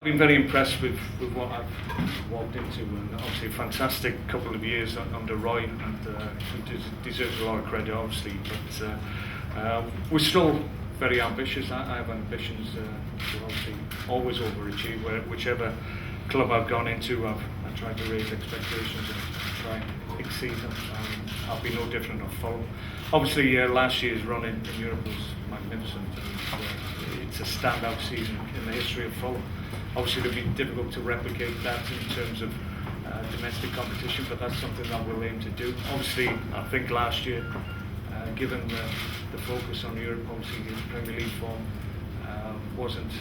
Been very impressed with what I've walked into, and obviously a fantastic couple of years under Roy, and he deserves a lot of credit obviously, but we're still very ambitious. I have ambitions to obviously always overachieve. Whichever club I've gone into, I've tried to raise expectations and try and exceed them. I'll be no different of Fulham. Obviously last year's run in Europe was magnificent, and it's a standout season in the history of Fulham. Obviously it'll be difficult to replicate that in terms of domestic competition, but that's something that we'll aim to do. Obviously I think last year, given the focus on Europe, obviously the Premier League form wasn't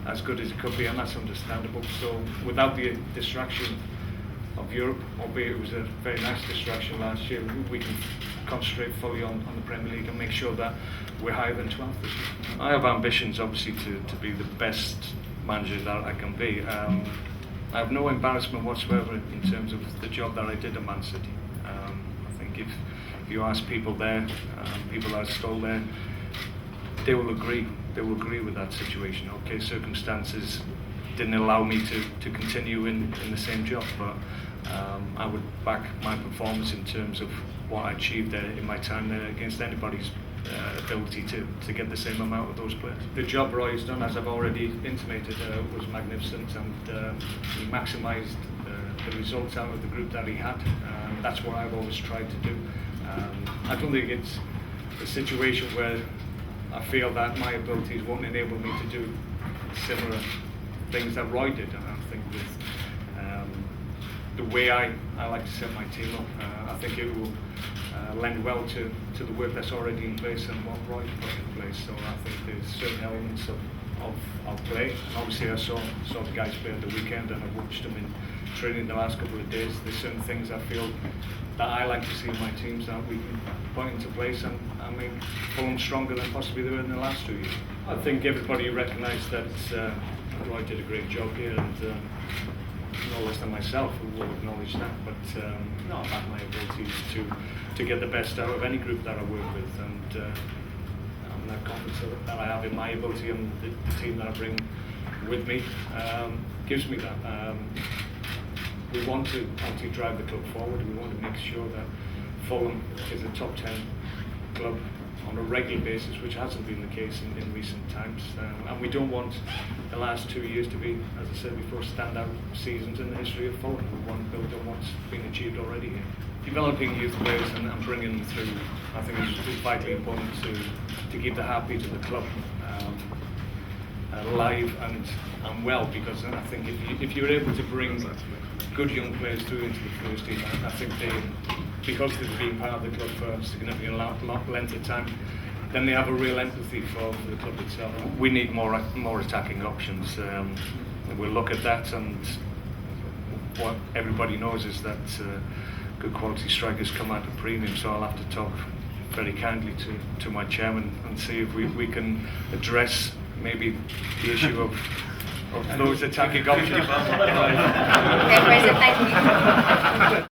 as good as it could be, and that's understandable. So without the distraction of Europe, albeit it was a very nice distraction last year, we can concentrate fully on the Premier League and make sure that we're higher than 12th this year. I have ambitions obviously to be the best manager that I can be. I have no embarrassment whatsoever in terms of the job that I did at Man City. I think if you ask people there, people that are still there, they will agree. They will agree with that situation. Okay, circumstances didn't allow me to continue in the same job, but I would back my performance in terms of what I achieved there in my time there against anybody's ability to get the same amount of those players. The job Roy's done, as I've already intimated, was magnificent, and he maximised the results out of the group that he had. That's what I've always tried to do. I don't think it's a situation where I feel that my abilities won't enable me to do similar things that Roy did. And I think with the way I like to set my team up, I think it will lend well to the work that's already in place and what Roy's put in place. So I think there's certain elements of play. And obviously I saw the guys play at the weekend, and I watched them in training the last couple of days. There's certain things I feel that I like to see in my teams that we can put into place and make Fulham stronger than possibly they were in the last 2 years. I think everybody recognised that Roy did a great job here, and no less than myself who will acknowledge that, but not about my abilities to get the best out of any group that I work with, and I'm that confidence that I have in my ability, and the team that I bring with me gives me that. We want to obviously drive the club forward. We want to make sure that Fulham is a top 10 club on a regular basis, which hasn't been the case in recent times. And we don't want the last 2 years to be, as I said before, standout seasons in the history of Fulham. We want to build on what's been achieved already here. Developing youth players and bringing them through, I think is vitally important to keep the heartbeat of the club alive and well, because I think if you're able to bring good young players through into the first team, I think because they've been part of the club for a significant length of time, then they have a real empathy for the club itself. We need more attacking options. We'll look at that, and what everybody knows is that good quality strikers come at a premium, so I'll have to talk very kindly to my chairman and see if we can address maybe the issue of those attacking options. Okay, Fraser, thank you.